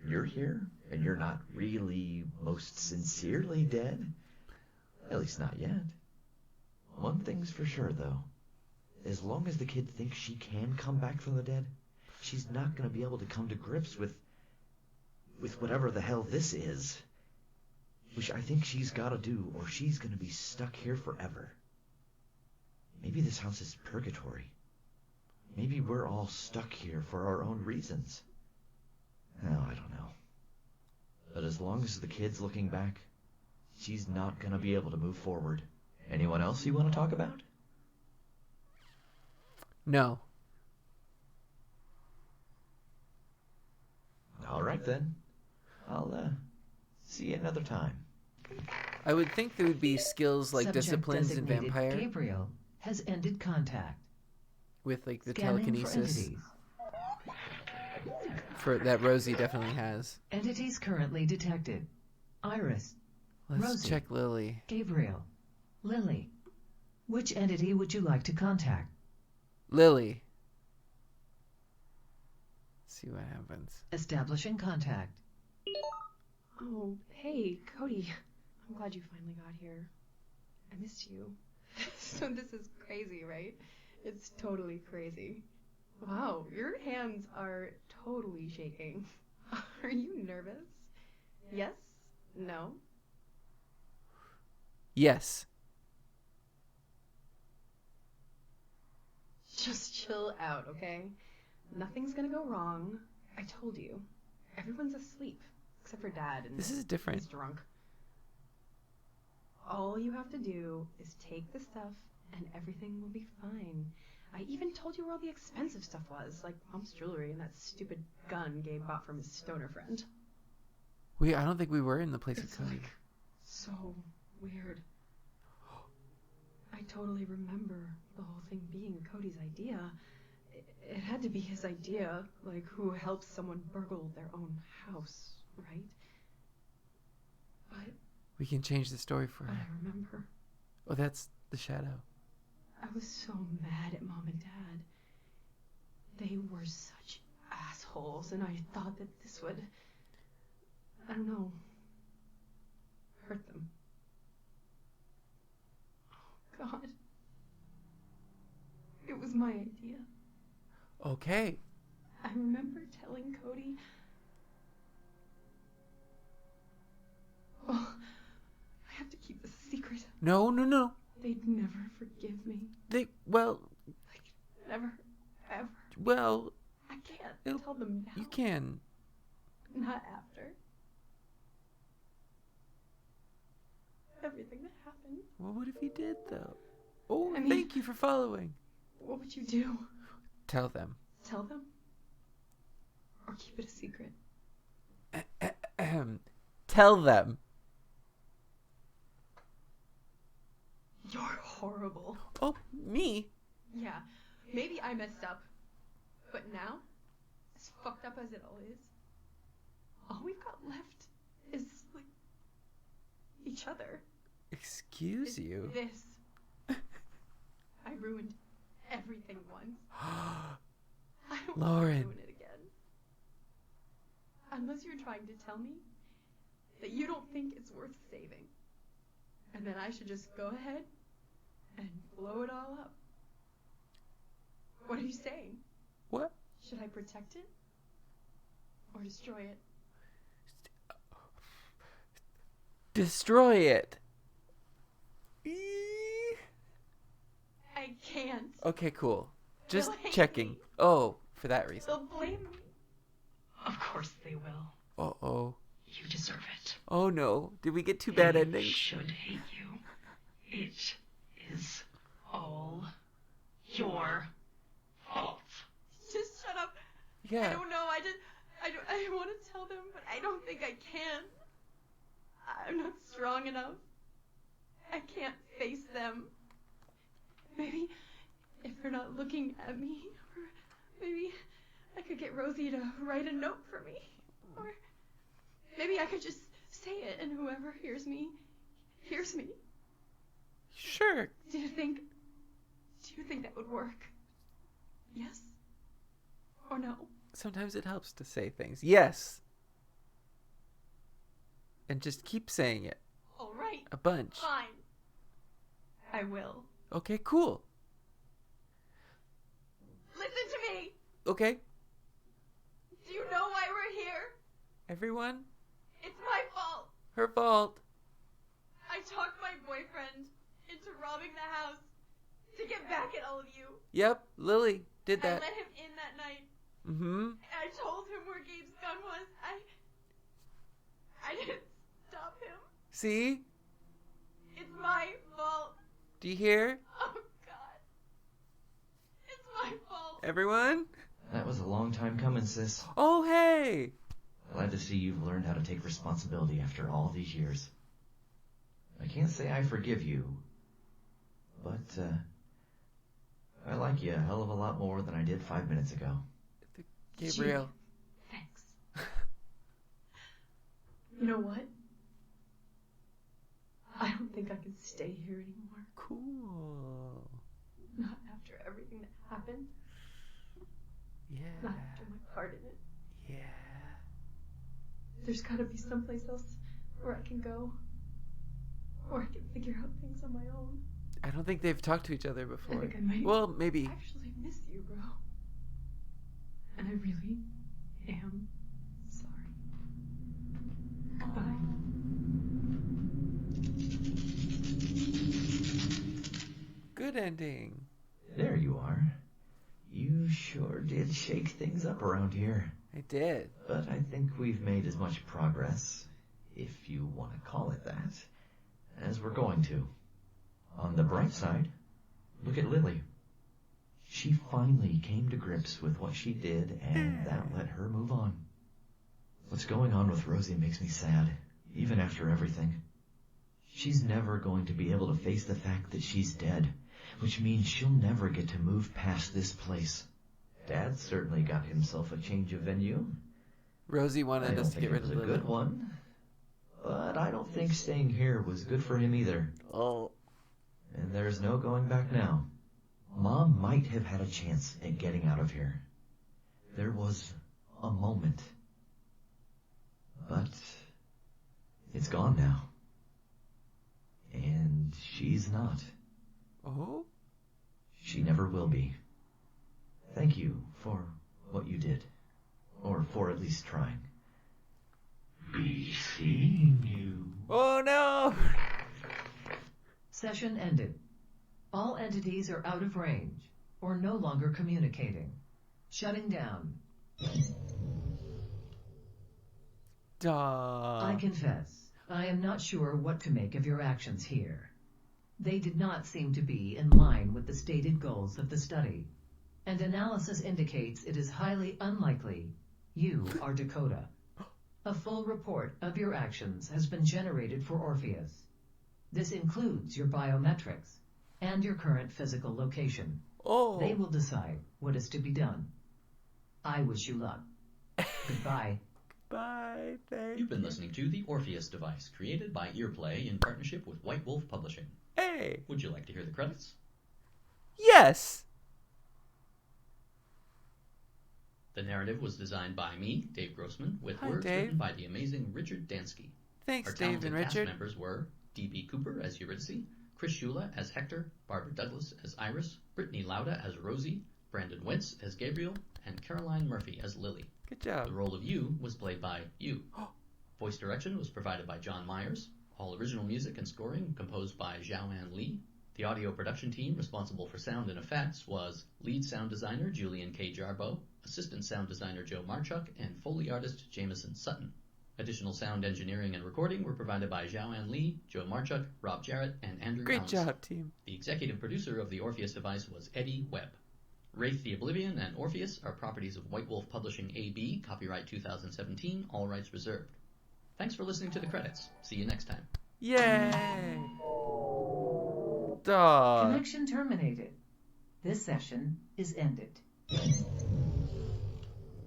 you're here, and you're not really most sincerely dead. At least not yet. One thing's for sure, though. As long as the kid thinks she can come back from the dead, she's not going to be able to come to grips with whatever the hell this is. Which I think she's got to do, or she's going to be stuck here forever. Maybe this house is purgatory. Maybe we're all stuck here for our own reasons. No, I don't know. But as long as the kid's looking back, she's not going to be able to move forward. Anyone else you want to talk about? No. All right, then. I'll see you another time. I would think there would be skills like Subject disciplines in designated vampire Gabriel has ended contact. with like the Scanning for telekinesis entities. for that Rosie definitely has. Entities currently detected. Iris, Let's Rosie. check Lily. Gabriel, Lily. Which entity would you like to contact? Lily. Let's see what happens. Establishing contact. Oh, hey, Cody. I'm glad you finally got here. I missed you. So this is crazy, right? It's totally crazy. Wow, your hands are totally shaking. Are you nervous? Yes? No? Yes. Just chill out, okay? Nothing's gonna go wrong. I told you. Everyone's asleep, except for Dad, and This is different. he's drunk. All you have to do is take the stuff, and everything will be fine. I even told you where all the expensive stuff was, like Mom's jewelry and that stupid gun Gabe bought from his stoner friend. I don't think we were in the place with It's Cody. like so weird. I totally remember the whole thing being Cody's idea. It had to be his idea, like who helps someone burgle their own house, right? But We can change the story for I her. remember Oh, that's the shadow. I was so mad at Mom and Dad. They were such assholes, and I thought that this would, I don't know, hurt them. Oh, God. It was my idea. Okay. I remember telling Cody, oh, I have to keep this a secret. No. They'd never forgive me. Never, ever. Well, I can't It'll- tell them now. you can. Not after. Everything that happened. Well, what if you did, though? Oh, I mean- thank you for following. What would you do? Tell them. Tell them? Or keep it a secret? Tell them. You're horrible. Oh, me? Yeah, maybe I messed up. But now, as fucked up as it all is, all we've got left is, like, each other. Excuse you? This. I ruined everything once. I don't want Lauren. to ruin it again. Unless you're trying to tell me that you don't think it's worth saving. And then I should just go ahead and blow it all up. What are you saying? What? Should I protect it? Or destroy it? Destroy it. I can't. Okay, cool. Just They'll hate checking. me. Oh, for that reason. They'll blame me. Of course they will. Uh-oh. You deserve it. Oh, no. Did we get two bad They endings? should hate you. It is all your fault. Just shut up. I Yeah. don't know. I want to tell them, but I don't think I can. I'm not strong enough. I can't face them. Maybe if they're not looking at me, or maybe I could get Rosie to write a note for me. Or maybe I could just say it and whoever hears me, hears me. Sure. Do you think that would work? Yes? Or no? Sometimes it helps to say things. Yes. And just keep saying it. All right. A bunch. Fine. I will. Okay, cool. Listen to me. Okay. Do you know why we're here? Everyone, It's my fault. her fault. I talked my boyfriend into robbing the house to get back at all of you. Yep, Lily did I that. let him in that night. Mm-hmm. I told him where Gabe's gun was. I didn't stop him. See? It's my fault. Do you hear? Oh, God. It's my fault. Everyone? That was a long time coming, sis. Oh, hey! Glad to see you've learned how to take responsibility after all these years. I can't say I forgive you, but I like you a hell of a lot more than I did 5 minutes ago. Gabriel. Thanks. You know what? I don't think I can stay here anymore. Cool. Not after everything that happened. Yeah. Not after my part in it. Yeah. There's gotta be someplace else where I can go. Or I can figure out things on my own. I don't think they've talked to each other I before. think I might Well, maybe. actually miss you, bro. And I really am sorry. Goodbye. Good ending. There you are. did shake things up around here. I did. But I think we've made as much progress, if you want to call it that, as we're going to. On the bright side, look at Lily. She finally came to grips with what she did, and that let her move on. What's going on with Rosie makes me sad, even after everything. She's never going to be able to face the fact that she's dead, which means she'll never get to move past this place. Dad certainly got himself a change of venue. Rosie I wanted don't us to think get it rid was of a Lily. good one, but I don't think staying here was good for him either. Oh. And there's no going back now. Mom might have had a chance at getting out of here. There was a moment. But it's gone now. And she's not. Oh? She never will be. Thank you for what you did. Or for at least trying. Be seeing you. Oh no! Session ended. All entities are out of range or no longer communicating. Shutting down. Duh. I confess, I am not sure what to make of your actions here. They did not seem to be in line with the stated goals of the study, and analysis indicates it is highly unlikely you are Dakota. A full report of your actions has been generated for Orpheus. This includes your biometrics and your current physical location. Oh. They will decide what is to be done. I wish you luck. Goodbye. Bye. Thank You've been listening to the Orpheus device, created by Earplay in partnership with White Wolf Publishing. Hey. Would you like to hear the credits? Yes. The narrative was designed by me, Dave Grossman, with Hi, words Dave. written by the amazing Richard Dansky. Thanks, Our Dave talented and cast Richard. members were D.B. Cooper as Eurydice, Chris Shula as Hector, Barbara Douglas as Iris, Brittany Lauda as Rosie, Brandon Wentz as Gabriel, and Caroline Murphy as Lily. Good The job. role of You was played by You. Voice direction was provided by John Myers. All original music and scoring composed by Zhao-An Lee. The audio production team responsible for sound and effects was lead sound designer Julian K. Jarbo, assistant sound designer Joe Marchuk, and Foley artist Jameson Sutton. Additional sound engineering and recording were provided by Zhao-An Lee, Joe Marchuk, Rob Jarrett, and Andrew Great Downs. job, team. The executive producer of the Orpheus device was Eddie Webb. Wraith the Oblivion and Orpheus are properties of White Wolf Publishing AB, copyright 2017, all rights reserved. Thanks for listening to the credits. See you next time. Yay. Duh. Connection terminated. This session is ended.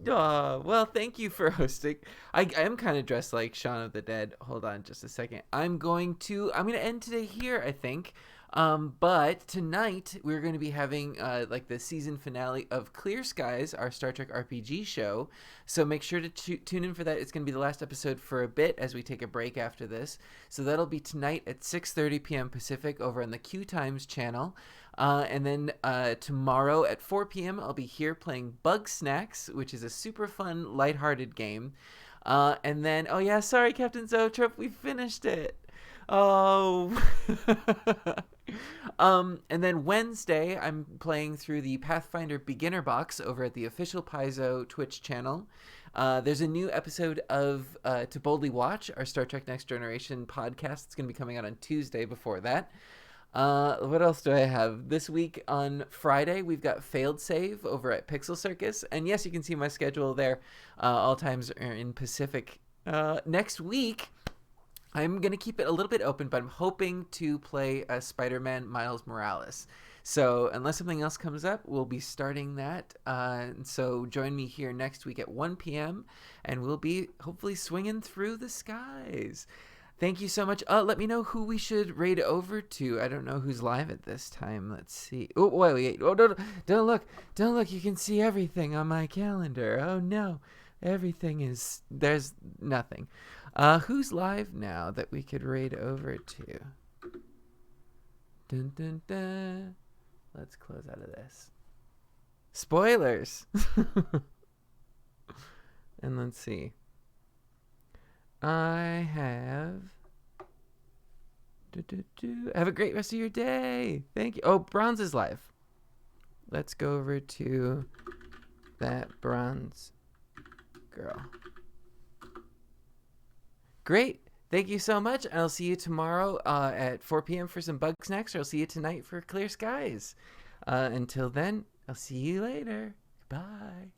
Well, thank you for hosting. I am kind of dressed like Shaun of the Dead. Hold on just a second. I'm going to end today here, I think. But tonight we're going to be having like the season finale of Clear Skies, our Star Trek RPG show. So make sure to tune in for that. It's going to be the last episode for a bit as we take a break after this. So that'll be tonight at 6:30 p.m. Pacific over on the Q Times channel. And then tomorrow at 4 p.m. I'll be here playing Bug Snacks, which is a super fun, lighthearted game. And then, oh yeah, sorry, Captain Zoetrope, we finished it. Oh. And then Wednesday, I'm playing through the Pathfinder Beginner Box over at the official Paizo Twitch channel. There's a new episode of To Boldly Watch, our Star Trek Next Generation podcast. It's going to be coming out on Tuesday before that. What else do I have? This week on Friday, we've got Failed Save over at Pixel Circus. And yes, you can see my schedule there. All times are in Pacific. Next week, I'm going to keep it a little bit open, but I'm hoping to play Spider-Man Miles Morales. So unless something else comes up, we'll be starting that. So join me here next week at 1 p.m. and we'll be hopefully swinging through the skies. Thank you so much. Let me know who we should raid over to. I don't know who's live at this time. Let's see. Oh, wait. Oh, don't look. Don't look. You can see everything on my calendar. Oh, no. Everything is... There's nothing. Who's live now that we could raid over to? Dun, dun, dun. Let's close out of this. Spoilers. And let's see. I have... Have a great rest of your day. Thank you. Oh, Bronze is live. Let's go over to that bronze girl. Great. Thank you so much. I'll see you tomorrow at 4 p.m. for some bug snacks, or I'll see you tonight for clear skies. Until then, I'll see you later. Bye.